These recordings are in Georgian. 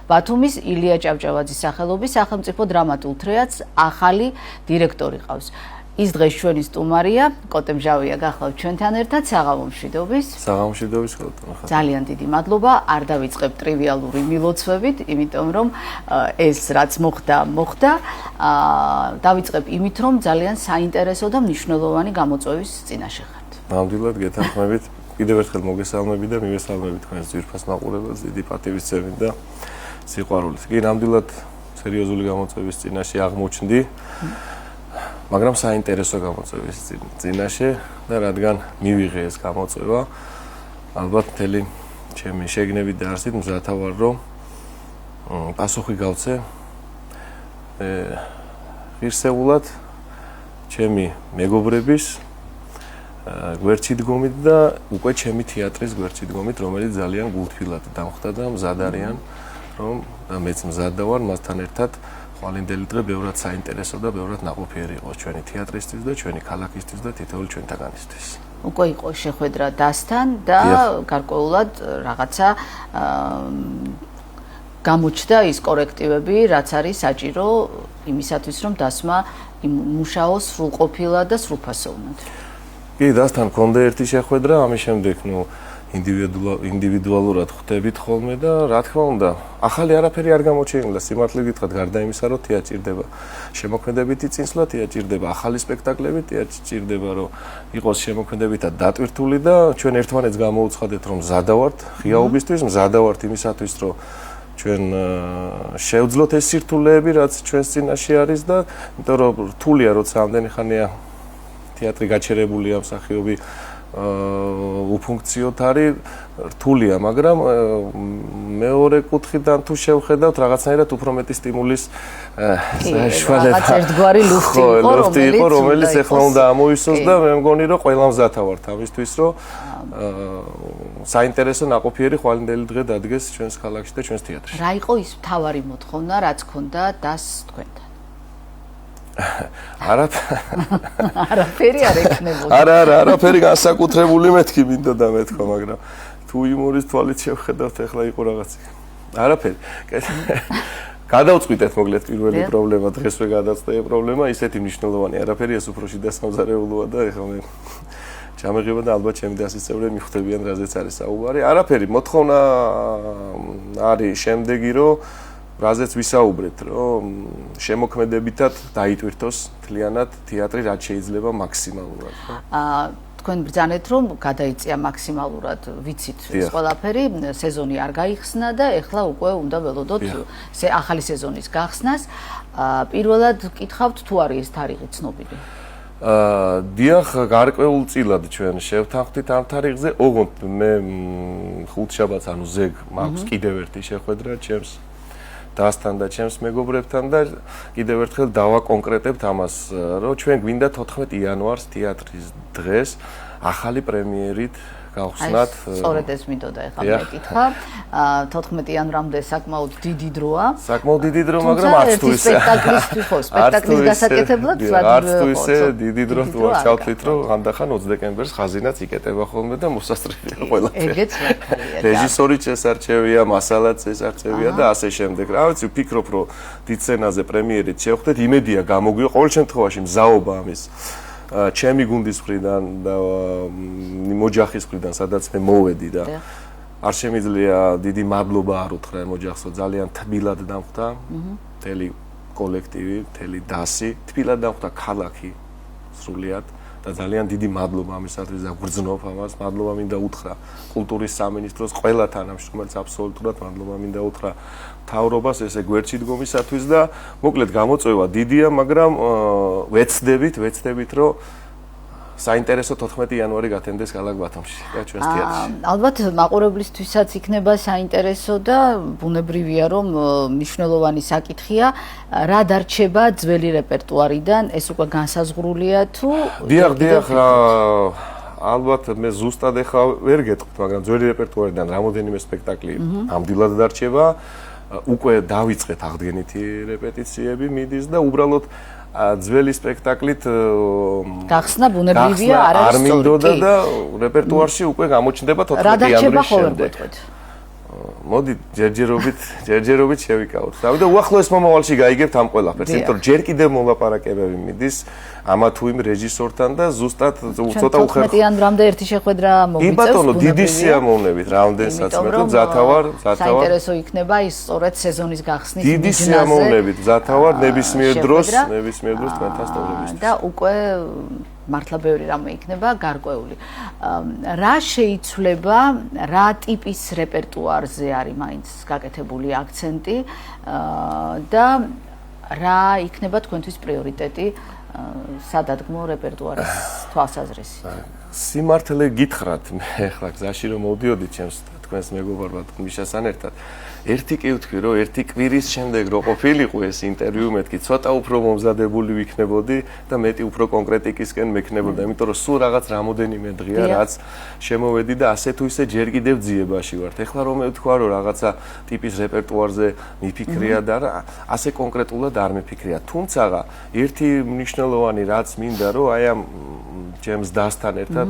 ბათუმის ილია ჭავჭავაძის სახელობის სახელმწიფო დრამატულ თეატრს ახალი დირექტორი ყავს. ის დღეს ჩვენი სტუმარია, კოტე მჟავია გახლავთ ჩვენთან ერთად. საღამომშვიდობის. საღამომშვიდობის კოტე. ძალიან დიდი მადლობა. არ დავიწყებ ტრივიალური მილოცვებით, იმიტომ რომ ეს რაც მოხდა. დავიწყებ იმით, რომ ძალიან საინტერესო და მნიშვნელოვანი გამოწვევის წინაშე ხართ. ნამდვილად გეთანხმებით. კიდევ ერთხელ მოგესალმებით და მივესალმებით თქვენს ძვირფას მაყურებელს დიდი პატივისცემით და სიყვარულით. კი, ნამდვილად სერიოზული გამოწვევის წინაშე აღმოჩნდი. მაგრამ საინტერესო გამოწვევის წინაშე და რადგან მივიღე ეს გამოწვევა, ალბათ მთელი ჩემი შეგნებით და არსით მზათა ვარ, რომ პასუხი გავცე ღირსეულად ჩემი მეგობრების გვერდში დგომით და უკვე ჩემი თეატრის გვერდში დგომით, რომელიც ძალიან გულთბილად დამხდა და მზად არიან, რომ მეც მზად ვარ მასთან ერთად ხვალინდელი დღე ბევრად საინტერესო და ბევრად ნაყოფიერი იყოს ჩვენი თეატრისთვის და ჩვენი ქალაქისთვის და თითოეულ ჩვენთაგანისთვის. უკვე იყო შეხვედრა დასთან და გარკვეულად რაღაცა გამოჩნდა ის კორექტივები, რაც არის საჭირო იმისათვის, რომ დასმა იმუშაოს სრულყოფილად და სრულფასოვნად. კი, დასთან მქონდა ერთი შეხვედრა, ამის შემდეგ ინდივიდუალურად ხვდებით ხოლმე და რა თქმა უნდა, ახალი არაფერი არ გამოჩენილა, სიმართლე გითხრათ, გარდა იმისა, რომ თეატრ ჭირდება შემოქმედებითი წინსვლა, თეატრ ჭირდება ახალი სპექტაკლები, თეატრ ჭირდება, რომ იყოს შემოქმედებითად დატვირთული და ჩვენ ერთმანეთს გამოუცხადეთ, რომ მზადავართ ღიაობისთვის, მზადავართ იმისათვის, რომ ჩვენ შევძლოთ ეს სირთულეები, რაც ჩვენს წინაშე არის და იმიტომ რომ რთულია, როცა ამდენი ხანია თეატრი გაჩერებულია, მსახიობი უფუნქციოდ არის, რთულია, მაგრამ მეორე კუთხიდან თუ შევხედავთ, რაღაცნაირად უფრო მეტი სტიმულის საშუალება. რაღაც ერთგვარი ლუფტი იყო, რომელიც ეხლა უნდა ამოისოს და მე მგონი, რომ ყველა მზათა ვართ ამისთვის, რომ საინტერესო ნაყოფიერი ხვალინდელი დღე დადგეს ჩვენს ქალაქში და ჩვენს თეატრში. რა იყო ის მთავარი მოთხოვნა, რაც ჰქონდა დას თქვენთან? არაფერი არ ექნებოდა. არაფერი განსაკუთრებული მეთქი მინდა და მეთქვა, მაგრამ თუ იუმორის თვალით შევხედავთ, ახლა იყო რაღაცა. არაფერი. გადავწყვიტეთ მოკლედ პირველი პრობლემა, დღესვე გადაწყვეტა პრობლემა, ისეთი მნიშვნელოვანი არაფერი, ეს უფრო შიდა სამზარეულოა და ახლა მე ჩამეღება და ალბათ ჩემი დასის წევრები მიხვდებიან, რაზეც არის საუბარი. არაფერი, მოთხოვნა არის შემდეგი, რომ რაზეც ვისაუბრეთ, რომ შემოქმედებითად დაიტვირთოს მთლიანად თეატრი, რაც შეიძლება მაქსიმალურად. თქვენ ბრძანეთ, რომ გადაიწია მაქსიმალურად, ვიცით ეს ყველაფერი, სეზონი არ გაიხსნა და ეხლა უკვე უნდა ველოდოთ ახალი სეზონის გახსნას. პირველად გკითხავთ, თუ არის ეს თარიღი ცნობილი? დიახ, გარკვეულწილად ჩვენ შევთანხმდით ამ თარიღზე, ოღონდ მე ხუთშაბათს, ანუ ზეგ მაქვს კიდევ ერთი შეხვედრა ჩემს დასთან და ჩემს მეგობრებთან და კიდევ ერთხელ დავაკონკრეტებთ ამას, რომ ჩვენ გვინდა 14 იანვარს თეატრის დღეს ახალი პრემიერით გავხსნათ. სწორედ ეს მინდოდა ეხლა მეკითხა. 14 იანვრამდე საკმაოდ დიდი დროა. საკმაოდ დიდი დრო, მაგრამ არც თუ ისე. სპექტაკლის გასაკეთებლად არც თუ ისე დიდი დრო თუ არ ჩავთვლით, რომ ამდახან 20 დეკემბერს ხაზინაც იკეტება ხოლმე და მოსასწრებია ყველაფერი. ეგეც მართალია. რეჟისორიც შესარჩევია, მასალაც შესარჩევია და ასე შემდეგ. რა ვიცი, ვფიქრობ, რომ დიდ სცენაზე პრემიერით შევხვდეთ, იმედია გამოგვიო, ყოველ შემთხვევაში მზაობა ამის ჩემი გუნდის მხრიდან და მოჯახის მხრიდან, სადაც მე მოვედი და არ შემიძლია დიდი მადლობა არ უთხრა მოჯახსო, ძალიან თბილად დამხვდა მთელი კოლექტივი, მთელი დასი, თბილად დამხვდა ქალაქი სრულიად და ძალიან დიდი მადლობა ამისათვის და გრძნობ ამას, მადლობა მინდა უთხრა კულტურის სამინისტროს ყველა თანამშრომელს, აბსოლუტურად მადლობა მინდა უთხრა მთავრობას ესე გვერდში დგომისათვის და მოკლედ გამოწვევა დიდია, მაგრამ ვეცდებით, რომ საინტერესო 14 იანვარი გათენდეს ქალაქ ბათუმში და ჩვენს თეატრში. ალბათ მაყურებლისთვისაც იქნება საინტერესო და ბუნებრივია, რომ მნიშვნელოვანი საკითხია, რა დარჩება ძველი რეპერტუარიდან, ეს უკვე განსაზღვრულია თუ დიახ, ალბათ მე ზუსტად ეხლა ვერ გეტყვით, მაგრამ ძველი რეპერტუარიდან რამოდენიმე სპექტაკლი ნამდვილად დარჩება. უკვე დავიწყეთ აღდგენითი რეპეტიციები მიდის და უბრალოდ ძველი სპექტაკლით გახსნა ბუნებრივია არ მინდოდა და რეპერტუარში უკვე გამოჩნდება 14 იანვრის შემდეგ. მოდი ჯერჯერობით შევიკავოთ. და უახლოეს მომავალში გაიგებთ ამ ყველაფერს, იმიტომ რომ ჯერ კიდევ მოლაპარაკებები მიდის ამა თუ იმ რეჟისორთან და ზუსტად ცოტა უხერხო. 15-იან რამდა ერთი შეხვედრა მოგვიწევს. კი ბატონო, დიდი სიამოვნებით რამდენსაც მეტყვი მზათავარ. საინტერესო იქნება ის სწორედ სეზონის გახსნის მიზნაზე. დიდი სიამოვნებით მზათავარ ნებისმიერ დროს თქვენთან სტუმრობისთვის. და უკვე მართლა ბევრი რამე იქნება გარკვეული. რა შეიცვლება, რა ტიპის რეპერტუარზე არის მაინც გაკეთებული აქცენტი და რა იქნება თქვენთვის პრიორიტეტი სადადგმო რეპერტუარის თვალსაზრისით? სიმართლე გითხრათ, მე ახლა გზაში რომ მოვდიოდი ჩემს თქვენს მეგობარმა მიშასთან ერთად. ერთი კი ვთქვი, რომ ერთი კვირის შემდეგ რო ყოფილიყო ეს ინტერვიუ, მეთქი ცოტა უფრო მომზადებული ვიქნებოდი და მეტი უფრო კონკრეტიკისკენ მექნებოდა, იმიტომ რომ სულ რაღაც რამოდენიმე დღეა რაც შემოვედი და ასე თუ ისე ჯერ კიდევ ძიებაში ვართ. ეხლა რომ მე ვთქვა, რომ რაღაცა ტიპის რეპერტუარზე მიფიქრია და ასე კონკრეტულად არ მიფიქრია. თუმცა ერთი მნიშვნელოვანი რაც მინდა, რომ აი ამ ჩემს დასთან ერთად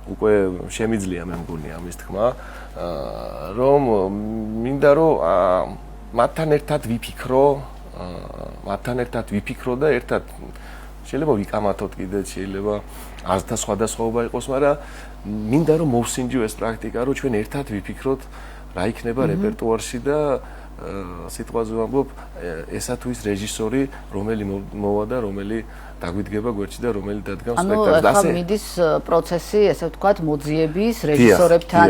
უკვე შემიძლია მე მგონი ამის თქმა, რომ მინდა რომ მათთან ერთად ვიფიქრო და ერთად შეიძლება ვიკამათოთ კიდე, შეიძლება ართა სხვადასხვაობა იყოს, მაგრამ მინდა რომ მოვსინჯო ეს პრაქტიკა, რომ ჩვენ ერთად ვიფიქროთ რა იქნება რეპერტუარში და სიტყვაზე ვამბობ, ესა თუ ის რეჟისორი, რომელი მოვა და რომელი დაგვიდგება გვერდში და რომელი დადგავს სპექტაკლს. ანუ ახლა მიდის პროცესი, ესე ვთქვათ, მოძიების, რეჟისორებთან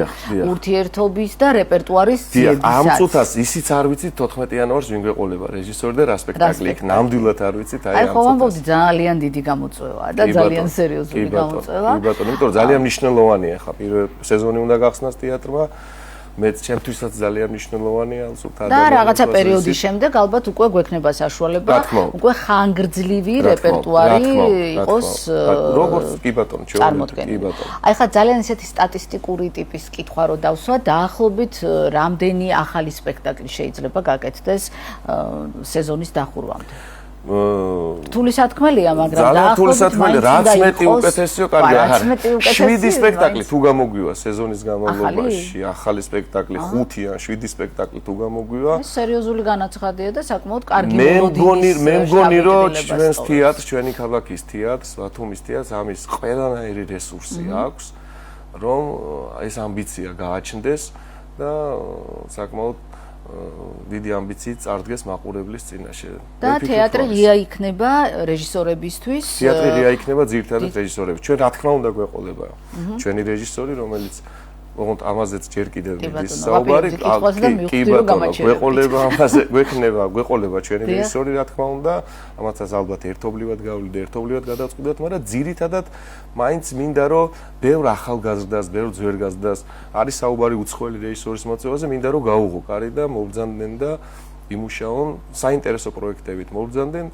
ურთიერთობის და რეპერტუარის ძიებისა. ამ წუთას ისიც არ ვიცით 14 იანვარს ვინ გვეყოლება რეჟისორი და რა სპექტაკლი იქ ნამდვილად არ ვიცით აი ამ წუთას. აი ხო ვამბობდი ძალიან დიდი გამოწვევაა და ძალიან სერიოზული გამოწვევა. კი ბატონო, იმიტომ რომ ძალიან მნიშვნელოვანია ახლა პირველ სეზონი უნდა გახსნას თეატრმა. მე ჩემთვისაც ძალიან მნიშვნელოვანია ზუსტად და რაღაცა პერიოდის შემდეგ ალბათ უკვე გვექნება საშუალება უკვე ხანგრძლივი რეპერტუარი იყოს როგორც კი ბატონო წარმოქმნილი. აი ხა ძალიან ისეთი სტატისტიკური ტიპის კითხვა რო დავსვა, დაახლოებით რამდენი ახალი სპექტაკლი შეიძლება გაკეთდეს სეზონის დახურვამდე? რთული სათქმელია, მაგრამ რთული სათქმელი, რაც მეტი უკეთესიო, კარგი არა. 7 სპექტაკლი თუ გამოგვივა სეზონის განმავლობაში, ახალი სპექტაკლი 5 ან 7 სპექტაკლი თუ გამოგვივა. ეს სერიოზული განაცხადია და საკმაოდ კარგი მოლოდინის. მე მგონი, რომ ჩვენს თეატრს, ჩვენი ქალაქის თეატრს, ბათუმის თეატრს ამის ყველანაირი რესურსი აქვს, რომ ეს ამბიცია გააჩნდეს და საკმაოდ დიდი ამბიციით წარდგეს მაყურებლის წინაშე. და თეატრი ღია იქნება რეჟისორებისთვის. თეატრი ღია იქნება ძირითადად რეჟისორებს. ჩვენ რა თქმა უნდა გვეყოლება ჩვენი რეჟისორი, რომელიც ოღონდ ამაზეც ჯერ კიდევ მიდის საუბარი. კი ბატონო, გვეყოლება ჩვენი რეჟისორი, რა თქმა უნდა, ამათაც ალბათ ერთობლივად გავვლით და ერთობლივად გადავწყვიტეთ, მაგრამ ძირითადად მაინც მინდა რომ ბევრ ახალგაზრდას, ბევრ ძვირგაზრდას არის საუბარი უცხოელი რეჟისორის მოწვევაზე, მინდა რომ გაუღო კარი და მოვბრძანდნენ და იმუშაონ საინტერესო პროექტებით მოვბრძანდნენ.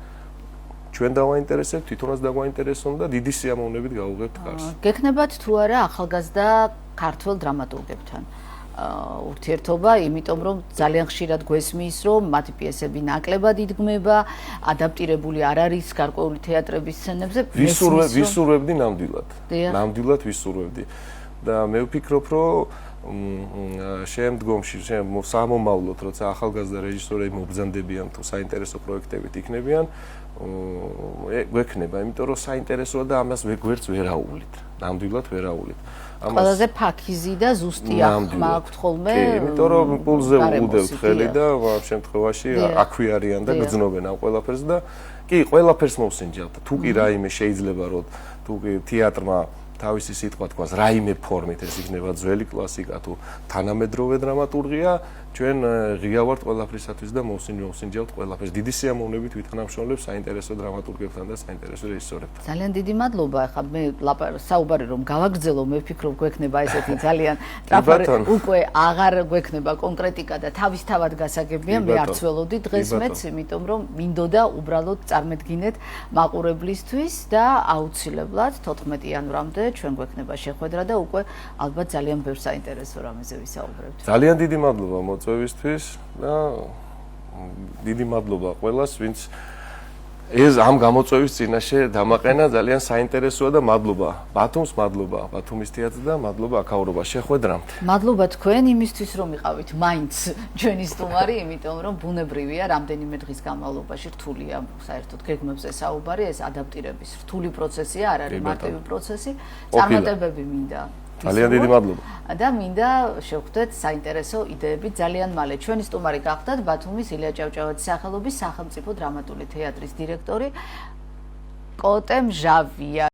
ჩვენ დავაინტერესებთ, თვითონაც დაგვაინტერესონ და დიდი სიამოვნებით გავუღებთ კარს. გექნებათ თუ არა ახალგაზრდა ქართველ დრამატურგებთან ურთიერთობა, იმიტომ რომ ძალიან ხშირად გვესმის, რომ მათი პიესები ნაკლებად იდგმება, ადაპტირებული არ არის გარკვეული თეატრების სცენებზე. ვისურვებდი ნამდვილად. ნამდვილად ვისურვებდი. და მე ვფიქრობ, რომ შემდგომში სამომავლოდ, როცა ახალგაზრდა რეჟისორები მობრძანდებიან თუ საინტერესო პროექტებით იქნებიან, გვექნება, იმიტომ რომ საინტერესოა და ამას გვერდს ვერ აუვლით. ნამდვილად ვერ აუვლით. ყველაზე ფაქიზი და ზუსტი ახმა აქვთ ხოლმე. კი, იმიტომ რომ პულზე უყუდევთ ხელი და ამ შემთხვევაში აქვე არიან და გრძნობენ ამ ყველაფერს და კი, ყველაფერს მოვსინჯავთ. თუ კი რაიმე შეიძლება რომ თუ კი თეატრმა თავისი სიტყვა თქვას რაიმე ფორმით ეს იქნება ძველი კლასიკა თუ თანამედროვე დრამატურგია, ჩვენ ღია ვართ ყველაფრისათვის და მოვსინჯავთ ყველაფერს. დიდი სიამოვნებით ვითანამშრომლებ საინტერესო დრამატურგებთან და საინტერესო რეჟისორებთან. ძალიან დიდი მადლობა. ახლა მე საუბარი რომ გავაგრძელო, მე ვფიქრობ გვექნება ესეთი ძალიან ტრაფარი, უკვე აღარ გვექნება კონკრეტიკა და თავისთავად გასაგებია, მე არც ველოდი დღეს მეც, იმიტომ რომ მინდოდა უბრალოდ წარმედგინეთ მაყურებლისთვის და აუცილებლად 14 იანვრამდე ჩვენ გვექნება შეხვედრა და უკვე ალბათ ძალიან ბევრ საინტერესო რამეზე ვისაუბრებთ. ძალიან დიდი მადლობა მოწვევისთვის და დიდი მადლობა ყველას, ვინც ეს ამ გამოწვევის წინაშე დამაყენა ძალიან საინტერესოა და მადლობა ბათუმს, მადლობა ბათუმის თეატრს და მადლობა აქაურობა შეხვედრამდე. მადლობა თქვენ იმისთვის რომ იყავით მაინც ჩვენი სტუმარი, იმიტომ რომ ბუნებრივია რამდენიმე დღის განმავლობაში რთულია საერთოდ გეგმებზე საუბარი, ეს ადაპტირების რთული პროცესია, არ არის მარტივი პროცესი, წარმატებები მინდა. ძალიან დიდი მადლობა. და მინდა შევხვდეთ საინტერესო იდეებით ძალიან მალე. ჩვენი სტუმარი გახდათ ბათუმის ილია ჭავჭავაძის სახელობის სახელმწიფო დრამატული თეატრის დირექტორი კოტე მჟავია.